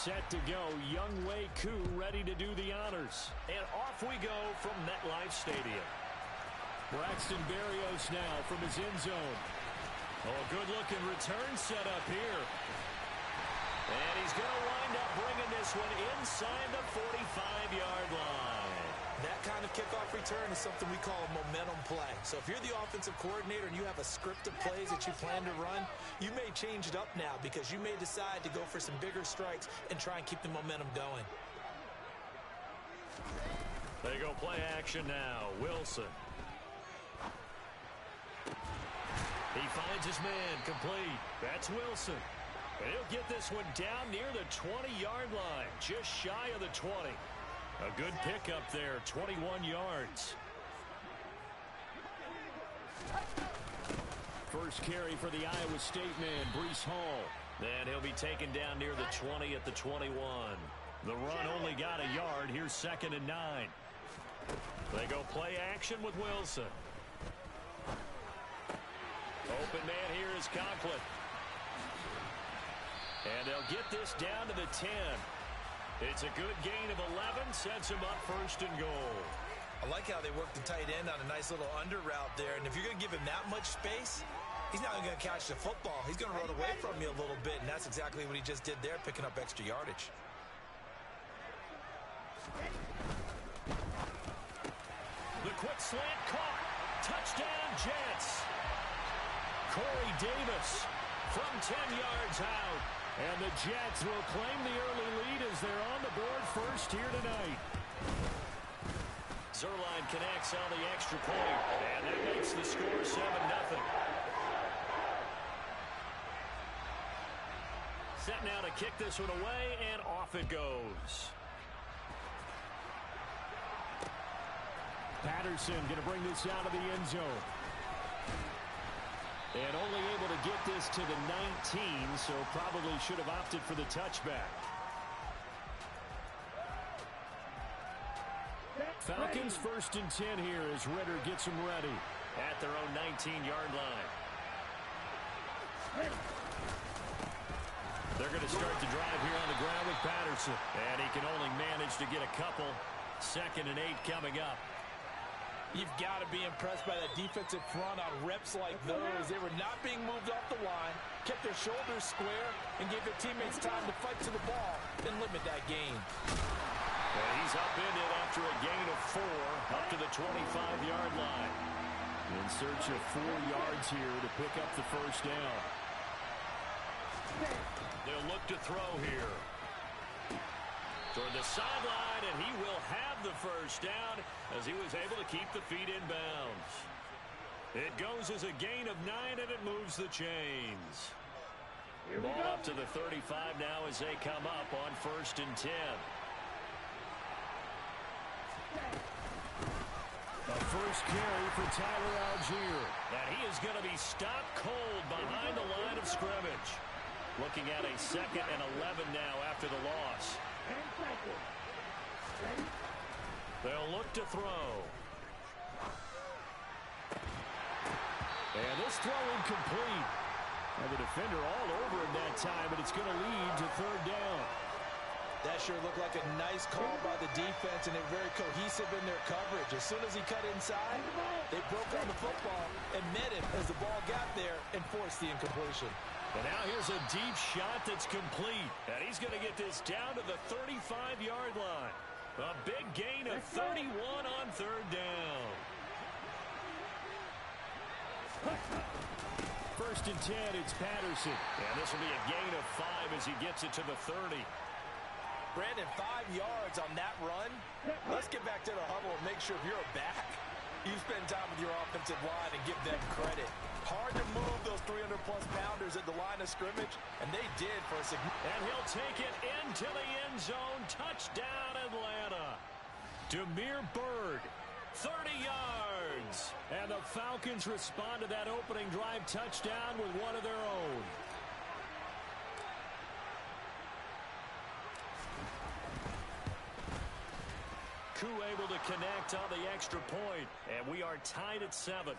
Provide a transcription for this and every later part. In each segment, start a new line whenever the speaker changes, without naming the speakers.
set to go. Young Wei Koo ready to do the honors. And off we go from MetLife Stadium. Braxton Berrios now from his end zone. Oh, a good-looking return set up here. And he's going to wind up bringing this one inside the 45-yard line.
That kind of kickoff return is something we call a momentum play. So if you're the offensive coordinator and you have a script of plays that you plan to run, you may change it up now because you may decide to go for some bigger strikes and try and keep the momentum going.
They go play action now. Wilson. He finds his man complete. That's Wilson. And he'll get this one down near the 20-yard line, just shy of the 20. A good pickup there, 21 yards. First carry for the Iowa State man, Breece Hall. And he'll be taken down near the 20 at the 21. The run only got a yard. Here's 2nd and 9. They go play action with Wilson. Open man here is Conklin. And they'll get this down to the 10. It's a good gain of 11, sets him up 1st and goal.
I like how they work the tight end on a nice little under route there. And if you're going to give him that much space, he's not going to catch the football. He's going to run away from you a little bit, and that's exactly what he just did there, picking up extra yardage.
The quick slant caught. Touchdown, Jets. Corey Davis from 10 yards out. And the Jets will claim the early lead as they're on the board first here tonight. Zerline connects on the extra point. And that makes the score 7-0. Set now to kick this one away, and off it goes. Patterson going to bring this out of the end zone. And only able to get this to the 19, so probably should have opted for the touchback. Falcons 1st and 10 here as Ritter gets them ready at their own 19-yard line. They're going to start the drive here on the ground with Patterson. And he can only manage to get a couple. 2nd and 8 coming up.
You've got to be impressed by that defensive front on reps like those. They were not being moved off the line, kept their shoulders square, and gave their teammates time to fight to the ball and limit that gain.
And he's upended after a gain of 4 up to the 25-yard line. In search of 4 yards here to pick up the first down. They'll look to throw here. Toward the sideline, and he will have the first down as he was able to keep the feet in bounds. It goes as a gain of 9, and it moves the chains. Ball up to the 35 now as they come up on 1st and 10. A first carry for Tyler Algier. And he is going to be stopped cold behind the line of scrimmage. Looking at a 2nd and 11 now after the loss. They'll look to throw. And this throw incomplete. And the defender all over him that time, but it's going to lead to 3rd down.
That sure looked like a nice call by the defense, and they're very cohesive in their coverage. As soon as he cut inside, they broke on the football and met him as the ball got there and forced the incompletion.
And now here's a deep shot that's complete. And he's going to get this down to the 35-yard line. A big gain of 31 on 3rd down. 1st and 10, it's Patterson. And this will be a gain of 5 as he gets it to the 30.
Brandon, 5 yards on that run. Let's get back to the huddle and make sure if you're a back, you spend time with your offensive line and give them credit. Hard to move those 300-plus pounders at the line of scrimmage, and they did for a significant.
And he'll take it into the end zone. Touchdown, Atlanta. Damiere Byrd, 30 yards. And the Falcons respond to that opening drive touchdown with one of their own. Koo able to connect on the extra point, and we are tied at 7.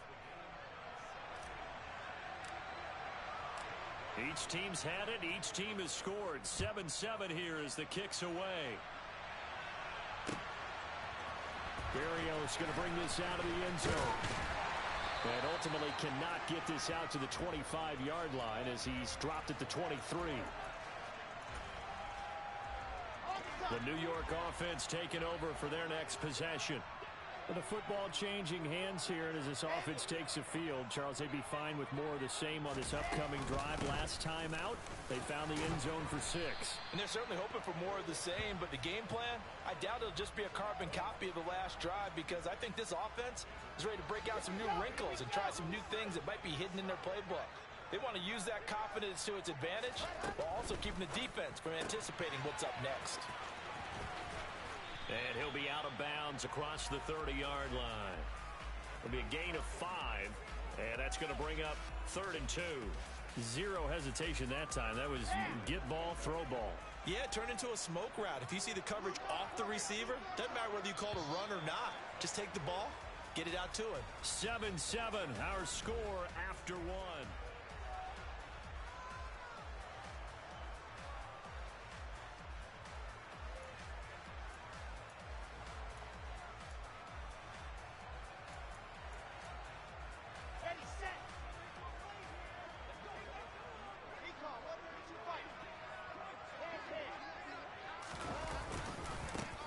Each team's had it. Each team has scored. 7-7 here as the kick's away. Berrios going to bring this out of the end zone. And ultimately cannot get this out to the 25-yard line as he's dropped at the 23. The New York offense taking over for their next possession. With the football changing hands here, and as this offense takes the field, Charles, they'd be fine with more of the same on this upcoming drive. Last time out, they found the end zone for 6.
And they're certainly hoping for more of the same, but the game plan, I doubt it'll just be a carbon copy of the last drive, because I think this offense is ready to break out some new wrinkles and try some new things that might be hidden in their playbook. They want to use that confidence to its advantage, while also keeping the defense from anticipating what's up next.
And he'll be out of bounds across the 30-yard line. It'll be a gain of 5, and that's going to bring up 3rd and 2. Zero hesitation that time. That was get ball, throw ball.
Yeah, turn into a smoke route. If you see the coverage off the receiver, doesn't matter whether you call it a run or not. Just take the ball, get it out to him.
7-7, our score after 1.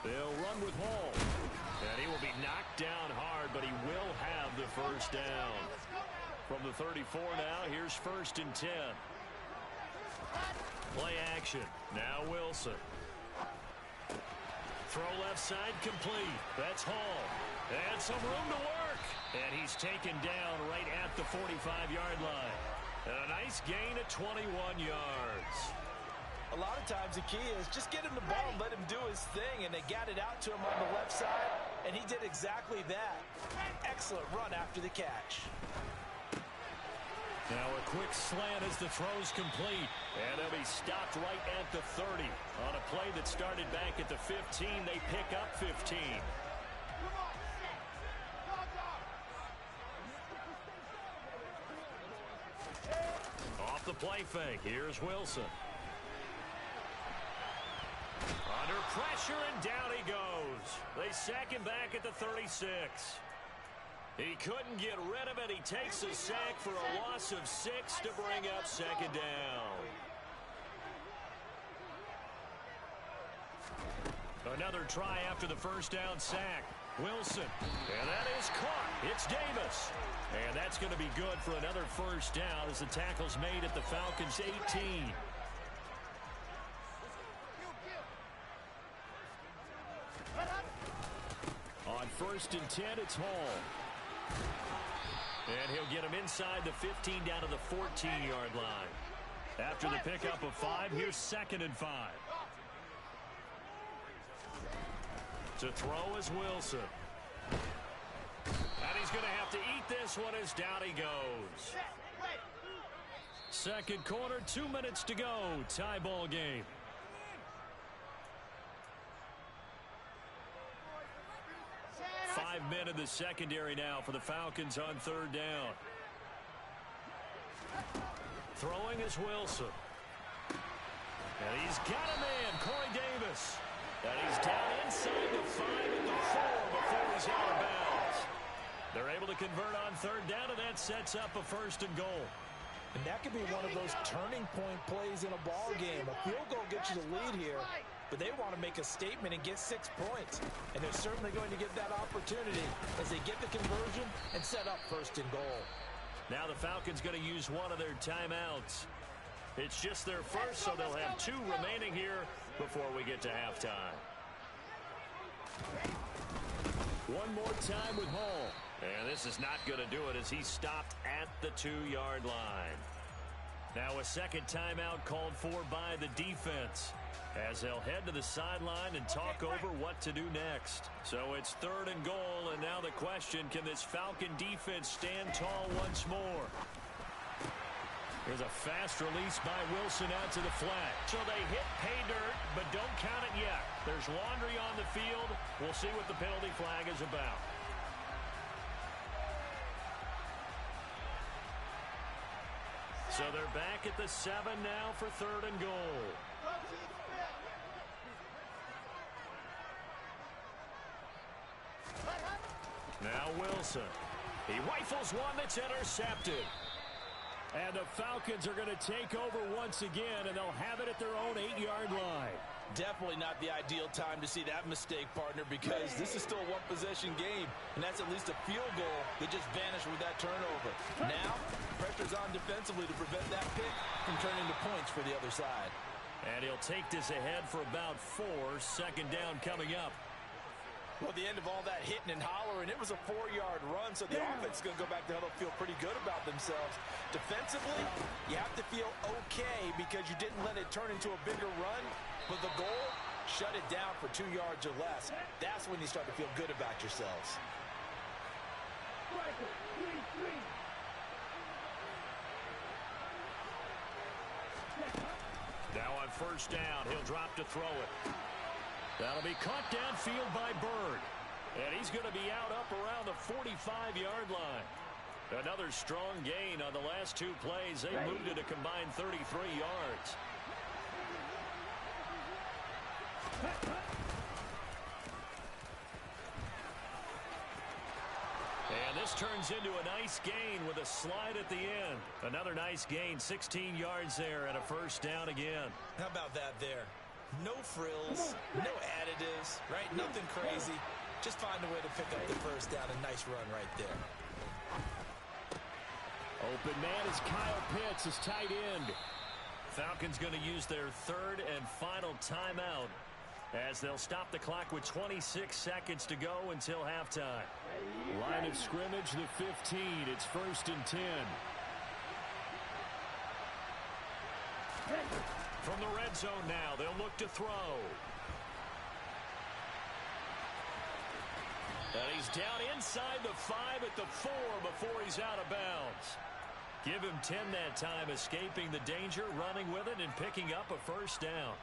They'll run with Hall. And he will be knocked down hard, but he will have the first down. From the 34 now, here's 1st and 10. Play action. Now Wilson. Throw left side complete. That's Hall. And some room to work. And he's taken down right at the 45-yard line. And a nice gain of 21 yards.
A lot of times the key is just get him the ball and let him do his thing, and they got it out to him on the left side, and he did exactly that. Excellent run after the catch.
Now a quick slant as the throw's complete, and they'll be stopped right at the 30. On a play that started back at the 15, they pick up 15. Off the play fake, here's Wilson. Under pressure, and down he goes. They sack him back at the 36. He couldn't get rid of it. He takes a sack for a loss of 6 to bring up 2nd down. Another try after the first down sack. Wilson. And that is caught. It's Davis. And that's going to be good for another first down as the tackle's made at the Falcons' 18. On 1st and 10, it's Hall. And he'll get him inside the 15 down to the 14-yard line. After the pickup of 5, here's 2nd and 5. To throw is Wilson. And he's going to have to eat this one as down he goes. Second quarter, 2 minutes to go. Tie ball game. Five men in the secondary now for the Falcons on 3rd down. Throwing is Wilson. And he's got a man, Corey Davis. And he's down inside the 5 at the 4 before he's out of bounds. They're able to convert on 3rd down, and that sets up a 1st and goal.
And that could be one of those turning point plays in a ball game. A field goal gets you the lead here, but they want to make a statement and get 6 points. And they're certainly going to get that opportunity as they get the conversion and set up 1st and goal.
Now the Falcons going to use one of their timeouts. It's just their first, so they'll have 2 remaining here before we get to halftime. One more time with Hall. And this is not going to do it as he's stopped at the 2-yard line. Now a second timeout called for by the defense as they'll head to the sideline and talk over what to do next. So it's 3rd and goal, and now the question, can this Falcon defense stand tall once more? Here's a fast release by Wilson out to the flat. So they hit pay dirt, but don't count it yet. There's laundry on the field. We'll see what the penalty flag is about. So they're back at the 7 now for 3rd and goal. Now Wilson. He rifles one that's intercepted. And the Falcons are going to take over once again, and they'll have it at their own 8-yard line.
Definitely not the ideal time to see that mistake, partner, because this is still a one-possession game, and that's at least a field goal that just vanished with that turnover. Now, pressure's on defensively to prevent that pick from turning to points for the other side.
And he'll take this ahead for about 4. 2nd down coming up.
Well, at the end of all that hitting and hollering, it was a 4-yard run, so the offense is going to go back to huddle, feel pretty good about themselves. Defensively, you have to feel okay because you didn't let it turn into a bigger run, but the goal, shut it down for 2 yards or less. That's when you start to feel good about yourselves.
Now on 1st down, he'll drop to throw it. That'll be caught downfield by Bird. And he's going to be out up around the 45-yard line. Another strong gain on the last 2 plays. They moved it a combined 33 yards. And this turns into a nice gain with a slide at the end. Another nice gain, 16 yards there and a 1st down again.
How about that there? No frills, no additives, right? Nothing crazy. Just find a way to pick up the 1st down. A nice run right there.
Open man is Kyle Pitts, his tight end. Falcons going to use their 3rd and final timeout as they'll stop the clock with 26 seconds to go until halftime. Line of scrimmage, the 15. It's 1st and 10. From the red zone now, they'll look to throw. And he's down inside the 5 at the 4 before he's out of bounds. Give him 10 that time, escaping the danger, running with it, and picking up a 1st down.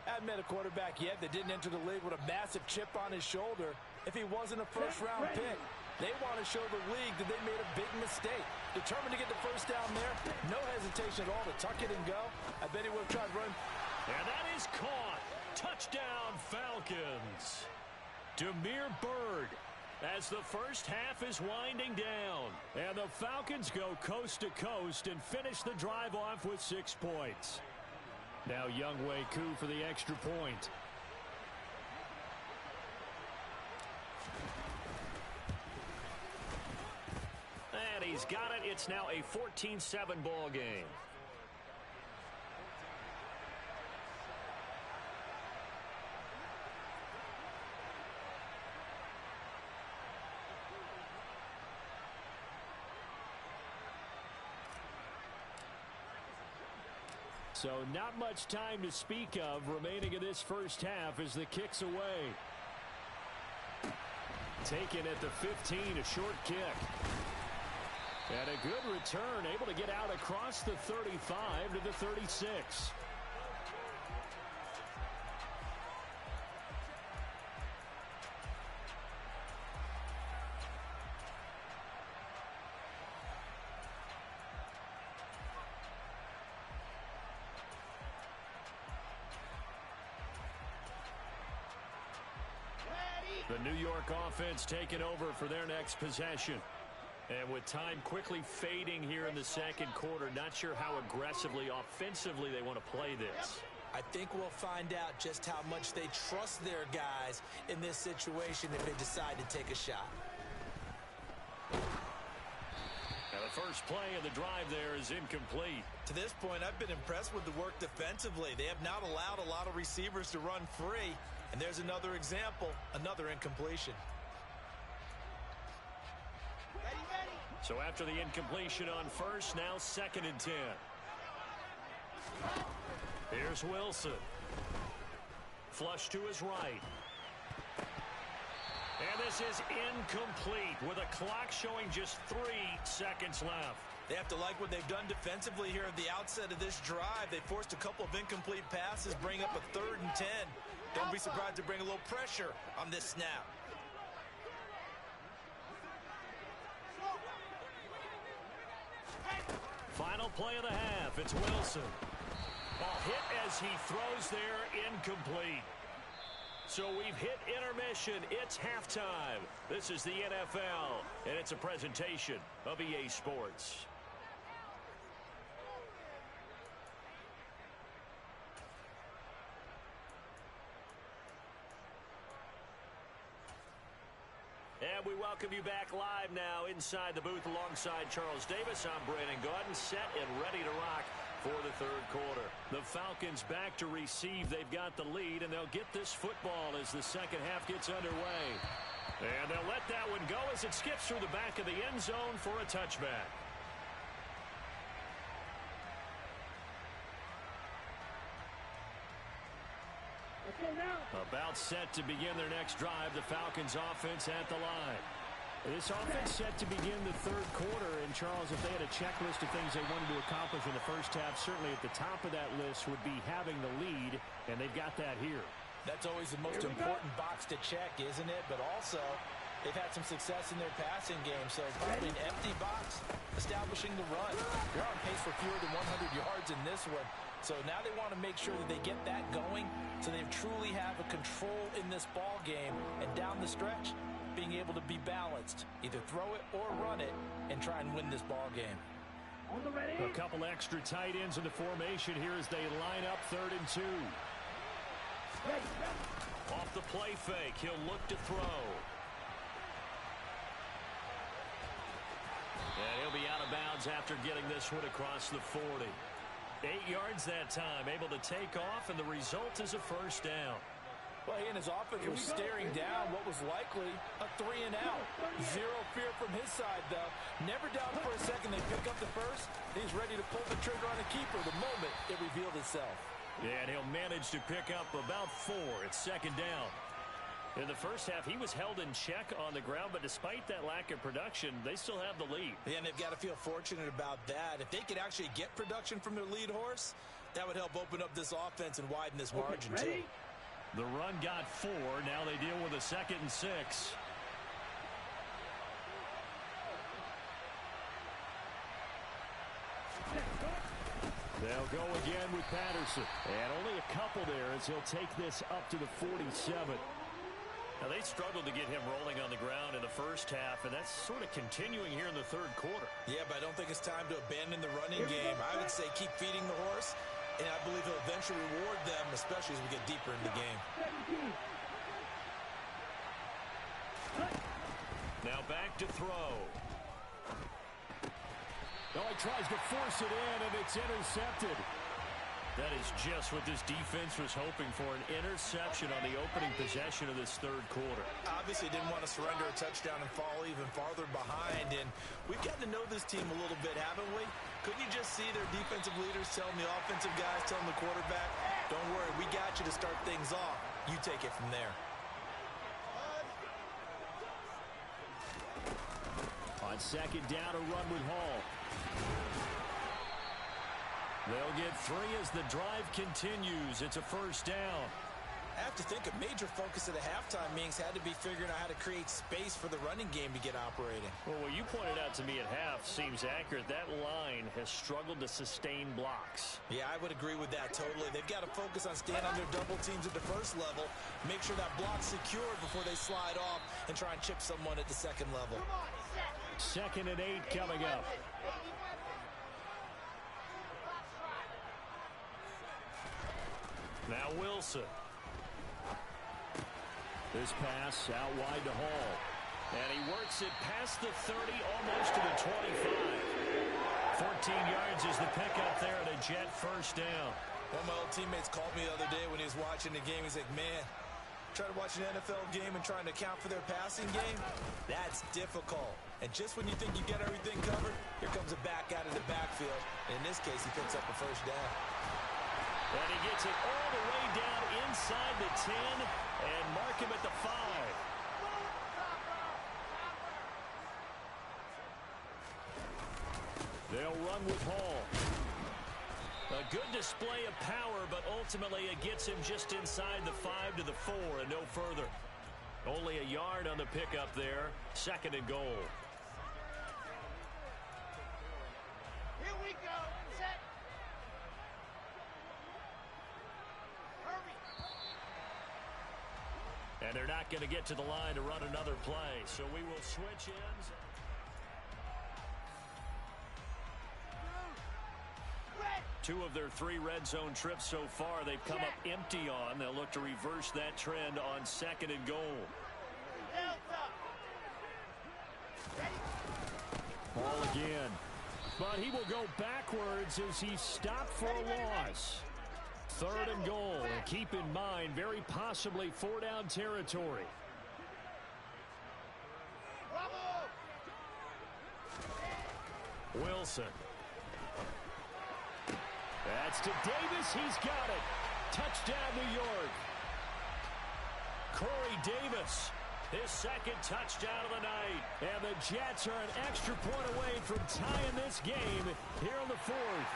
I haven't met a quarterback yet that didn't enter the league with a massive chip on his shoulder if he wasn't a 1st-round pick. They want to show the league that they made a big mistake. Determined to get the 1st down there. No hesitation at all to tuck it and go. I bet he would have tried run.
And that is caught. Touchdown, Falcons. Demir Bird as the 1st half is winding down. And the Falcons go coast to coast and finish the drive off with 6 points. Now Younghoe Koo for the extra point. And he's got it. It's now a 14-7 ball game. So not much time to speak of remaining in this 1st half as the kick's away. Taken at the 15, a short kick. And a good return, able to get out across the 35 to the 36. The New York offense taking over for their next possession. And with time quickly fading here in the 2nd quarter, not sure how aggressively, offensively they want to play this.
I think we'll find out just how much they trust their guys in this situation if they decide to take a shot.
And the first play of the drive there is incomplete.
To this point, I've been impressed with the work defensively. They have not allowed a lot of receivers to run free. And there's another example, another incompletion.
So after the incompletion on 1st, now 2nd and 10. Here's Wilson. Flush to his right. And this is incomplete with a clock showing just 3 seconds left.
They have to like what they've done defensively here at the outset of this drive. They forced a couple of incomplete passes, bring up a 3rd and 10. Don't be surprised to bring a little pressure on this snap.
Final play of the half. It's Wilson. Ball hit as he throws there, incomplete. So we've hit intermission. It's halftime. This is the NFL, and it's a presentation of EA Sports. And we welcome you back live now inside the booth alongside Charles Davis. I'm Brandon Gaudin, set and ready to rock for the third quarter. The Falcons back to receive. They've got the lead, and they'll get this football as the second half gets underway. And they'll let that one go as it skips through the back of the end zone for a touchback. About set to begin their next drive. The Falcons offense at the line. This offense set to begin the third quarter. And, Charles, if they had a checklist of things they wanted to accomplish in the first half, certainly at the top of that list would be having the lead, and they've got that here.
That's always the most important box to check, isn't it? But also, they've had some success in their passing game, so probably an empty box establishing the run. They're on pace for fewer than 100 yards in this one. So now they want to make sure that they get that going so they truly have a control in this ball game. And down the stretch, being able to be balanced. Either throw it or run it and try and win this ball game.
A couple extra tight ends in the formation here as they line up 3rd and 2. Off the play fake, he'll look to throw. And he'll be out of bounds after getting this one across the 40. 8 yards that time, able to take off, and the result is a first down.
Well, he and his offense was staring down what was likely a 3 and out. Zero fear from his side, though. Never doubt for a second they pick up the first. He's ready to pull the trigger on a keeper the moment it revealed itself.
Yeah, and he'll manage to pick up about 4. It's 2nd down. In the first half, he was held in check on the ground, but despite that lack of production, they still have the lead.
Yeah, and they've got to feel fortunate about that. If they could actually get production from their lead horse, that would help open up this offense and widen this margin, too.
The run got 4. Now they deal with a 2nd and 6. They'll go again with Patterson. And only a couple there as he'll take this up to the 47. Now, they struggled to get him rolling on the ground in the first half, and that's sort of continuing here in the third quarter.
Yeah, but I don't think it's time to abandon the running game. I would say keep feeding the horse, and I believe he'll eventually reward them, especially as we get deeper in the game.
Now back to throw. Oh, he tries to force it in, and it's intercepted. That is just what this defense was hoping for, an interception on the opening possession of this third quarter.
Obviously didn't want to surrender a touchdown and fall even farther behind, and we've gotten to know this team a little bit, haven't we? Couldn't you just see their defensive leaders telling the offensive guys, telling the quarterback, don't worry, we got you to start things off. You take it from there.
On 2nd down, a run with Hall. They'll get 3 as the drive continues. It's a first down.
I have to think a major focus of the halftime meetings had to be figuring out how to create space for the running game to get operating.
Well, what you pointed out to me at half seems accurate. That line has struggled to sustain blocks.
Yeah, I would agree with that totally. They've got to focus on staying on their double teams at the first level, make sure that block's secured before they slide off and try and chip someone at the second level.
2nd and 8 coming up. Now Wilson. This pass out wide to Hall. And he works it past the 30, almost to the 25. 14 yards is the pickup there at a Jet first down.
One of my old teammates called me the other day when he was watching the game. He's like, man, trying to watch an NFL game and trying to account for their passing game, that's difficult. And just when you think you get everything covered, here comes a back out of the backfield. And in this case, he picks up a first down.
And he gets it all the way down inside the 10 and mark him at the 5. They'll run with Hall. A good display of power, but ultimately it gets him just inside the 5 to the 4 and no further. Only a yard on the pickup there. 2nd and goal.
Here we go.
And they're not going to get to the line to run another play. So we will switch ends. Two of their 3 red zone trips so far, they've come up empty on. They'll look to reverse that trend on 2nd and goal. Ball again. But he will go backwards as he's stopped for a loss. 3rd and goal. And keep in mind, very possibly 4-down territory. Wilson. That's to Davis. He's got it. Touchdown, New York. Corey Davis, his 2nd touchdown of the night. And the Jets are an extra point away from tying this game here in the 4th.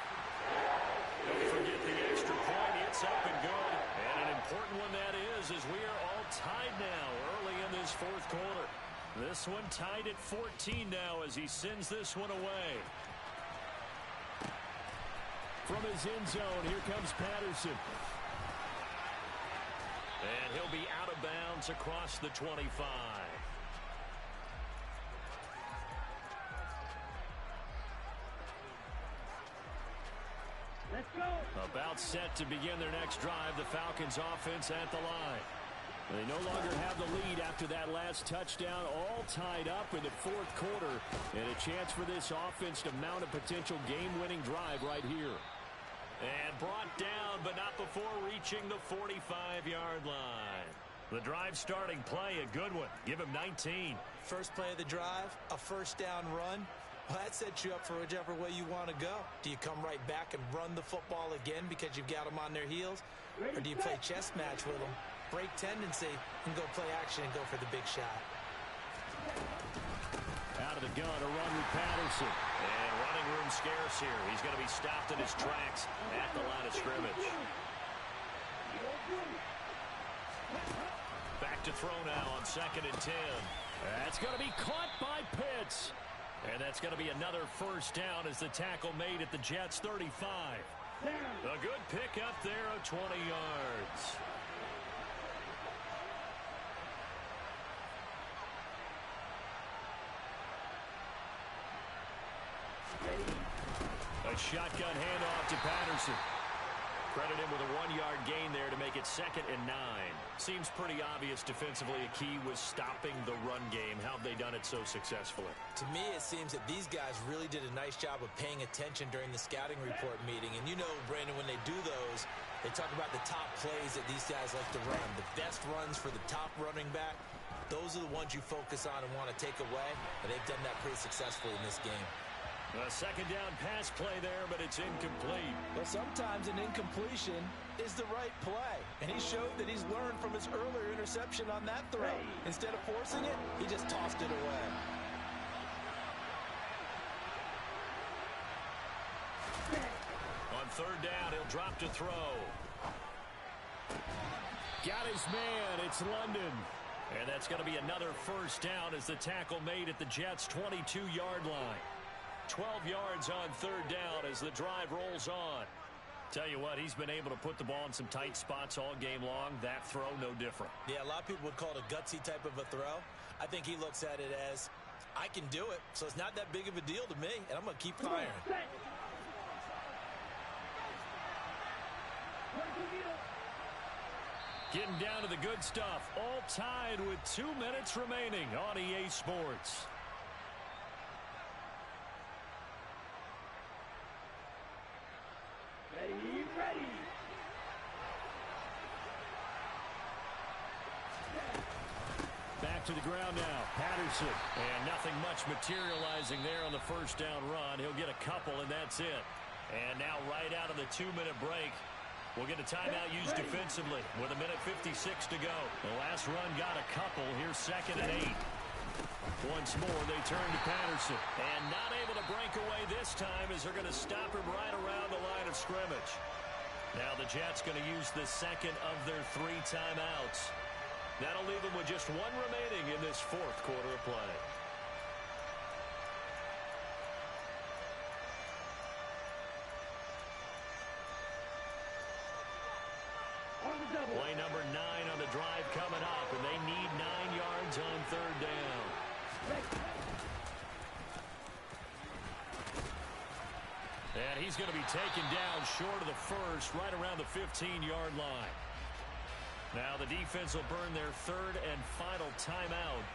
Don't forget the extra point. It's up and good. And an important one that is, as we are all tied now early in this 4th quarter. This one tied at 14 now as he sends this one away. From his end zone, here comes Patterson. And he'll be out of bounds across the 25.
Let's go.
About set to begin their next drive, the Falcons offense at the line. They no longer have the lead after that last touchdown, all tied up in the 4th quarter. And a chance for this offense to mount a potential game-winning drive right here. And brought down, but not before reaching the 45-yard line. The drive starting play, a good one. Give him 19.
First play of the drive, a 1st down run. Well, that sets you up for whichever way you want to go. Do you come right back and run the football again because you've got them on their heels? Or do you play chess match with them, break tendency, and go play action and go for the big shot?
Out of the gun, a run with Patterson. And running room scarce here. He's going to be stopped in his tracks at the line of scrimmage. Back to throw now on 2nd and 10. That's going to be caught by Pitts. And that's going to be another 1st down as the tackle made at the Jets' 35. A good pickup there of 20 yards. A shotgun handoff to Patterson. Credit him with a 1-yard gain there to make it 2nd and 9. Seems pretty obvious defensively a key was stopping the run game. How have they done it so successfully?
To me, it seems that these guys really did a nice job of paying attention during the scouting report meeting. And you know, Brandon, when they do those, they talk about the top plays that these guys like to run. The best runs for the top running back, those are the ones you focus on and want to take away. And they've done that pretty successfully in this game.
A 2nd down pass play there, but it's incomplete.
Well, sometimes an incompletion is the right play. And he showed that he's learned from his earlier interception on that throw. Instead of forcing it, he just tossed it away.
On 3rd down, he'll drop to throw. Got his man. It's London. And that's going to be another 1st down as the tackle made at the Jets' 22-yard line. 12 yards on 3rd down as the drive rolls on. Tell you what, he's been able to put the ball in some tight spots all game long. That throw, no different.
Yeah, a lot of people would call it a gutsy type of a throw. I think he looks at it as, I can do it, so it's not that big of a deal to me, and I'm going to keep firing.
Getting down to the good stuff. All tied with 2 minutes remaining on EA Sports.
Ready.
Back to the ground now. Patterson. And nothing much materializing there on the 1st down run. He'll get a couple, and that's it. And now right out of the 2-minute break, we'll get a timeout used defensively with 1:56 to go. The last run got a couple. Here's 2nd and 8. Once more, they turn to Patterson. And not able to break away this time as they're going to stop him right around the line of scrimmage. Now the Jets going to use the 2nd of their 3 timeouts. That'll leave them with just 1 remaining in this 4th quarter of play. Play number 9 on the drive coming up, and they need 9 yards on third down. And he's going to be taken down short of the first, right around the 15-yard line. Now the defense will burn their third and final timeout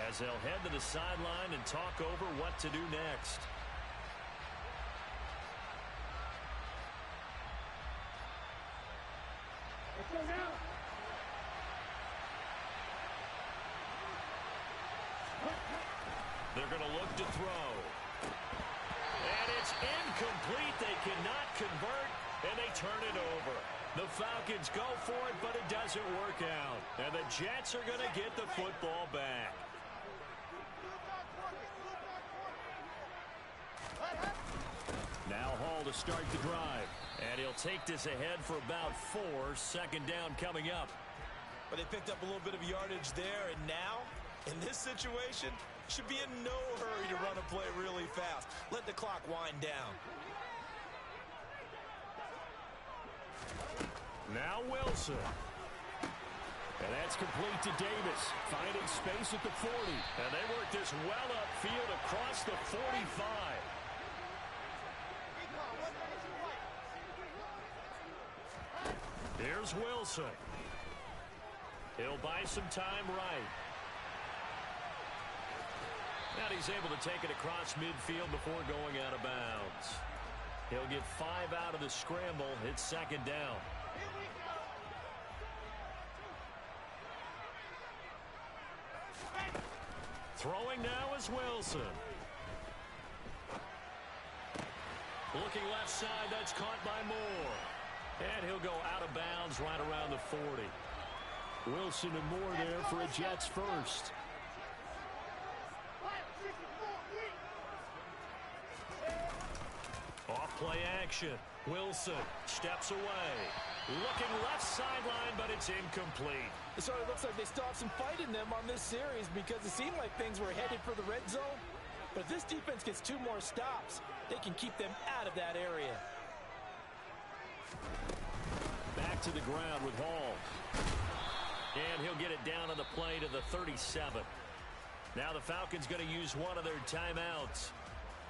as they'll head to the sideline and talk over what to do next. They're going to look to throw. And it's incomplete. They cannot convert, and they turn it over. The Falcons go for it, but it doesn't work out. And the Jets are going to get the football back. Now Hall to start the drive. And he'll take this ahead for about 4. Second down coming up.
But they picked up a little bit of yardage there, and now, in this situation, should be in no hurry to run a play really fast. Let the clock wind down.
Now Wilson. And that's complete to Davis. Finding space at the 40. And they work this well upfield across the 45. Here's Wilson. He'll buy some time right. And he's able to take it across midfield before going out of bounds. He'll get 5 out of the scramble. It's second down. Throwing now is Wilson. Looking left side, that's caught by Moore. And he'll go out of bounds right around the 40. Wilson and Moore there for a Jets first. Off play action. Wilson steps away. Looking left sideline, but it's incomplete.
It sort of looks like they still have some fight in them on this series because it seemed like things were headed for the red zone. But if this defense gets 2 more stops, they can keep them out of that area.
Back to the ground with Hall. And he'll get it down on the play to the 37. Now the Falcons going to use one of their timeouts,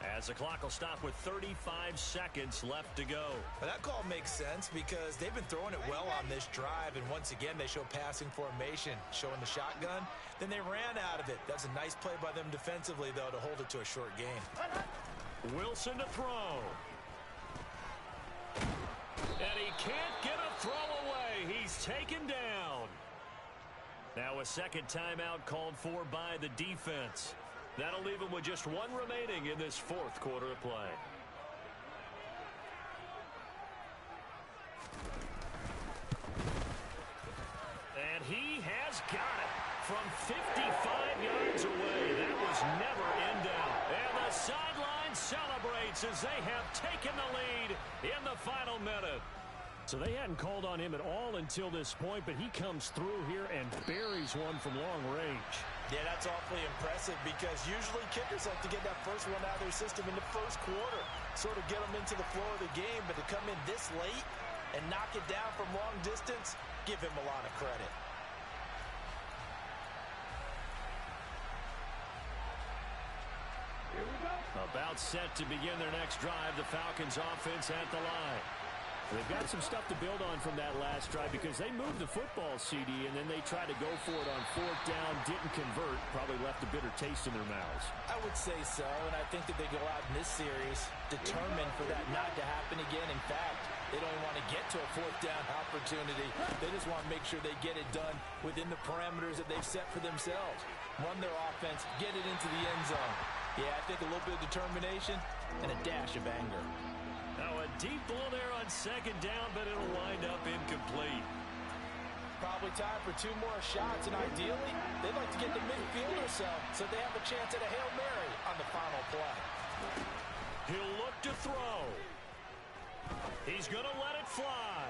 as the clock will stop with 35 seconds left to go.
Well, that call makes sense because they've been throwing it well on this drive, and once again they show passing formation, showing the shotgun. Then they ran out of it. That's a nice play by them defensively, though, to hold it to a short gain.
Wilson to throw. And he can't get a throw away. He's taken down. Now a second timeout called for by the defense. That'll leave him with just 1 remaining in this 4th quarter of play. And he has got it from 55 yards away. That was never in doubt. And the sideline celebrates as they have taken the lead in the final minute. So they hadn't called on him at all until this point, but he comes through here and buries one from long range.
Yeah, that's awfully impressive because usually kickers like to get that first one out of their system in the first quarter, sort of get them into the flow of the game, but to come in this late and knock it down from long distance, give him a lot of credit.
Here we go. About set to begin their next drive, the Falcons offense at the line. They've got some stuff to build on from that last drive because they moved the football, CD, and then they tried to go for it on 4th down, didn't convert, probably left a bitter taste in their mouths.
I would say so, and I think that they go out in this series determined for that not to happen again. In fact, they don't want to get to a 4th down opportunity. They just want to make sure they get it done within the parameters that they've set for themselves. Run their offense, get it into the end zone. Yeah, I think a little bit of determination and a dash of anger.
Now a deep ball there on second down, but it'll wind up incomplete.
Probably time for 2 more shots, and ideally, they'd like to get to midfield or so they have a chance at a Hail Mary on the final play.
He'll look to throw. He's going to let it fly.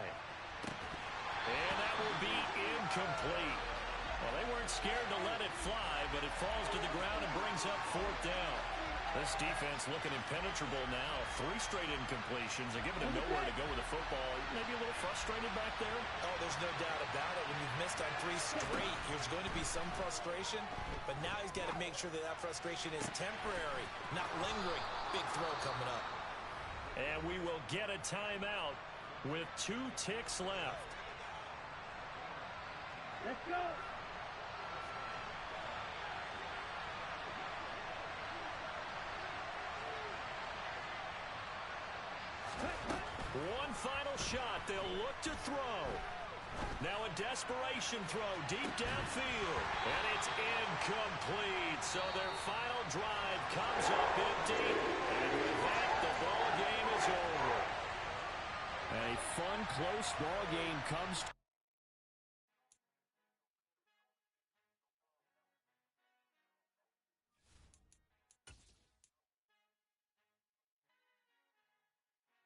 And that will be incomplete. Well, they weren't scared to let it fly, but it falls to the ground and brings up 4th down. This defense looking impenetrable now. 3 straight incompletions. They're giving him nowhere to go with the football. Maybe a little frustrated back there.
Oh, they there's no doubt about it. When you've missed on 3 straight, there's going to be some frustration, but now he's got to make sure that that frustration is temporary, not lingering. Big throw coming up.
And we will get a timeout with 2 ticks left.
Let's go.
One final shot. They'll look to throw. Now a desperation throw deep downfield. And it's incomplete. So their final drive comes up empty. And with that, the ball game is over. A fun, close ball game comes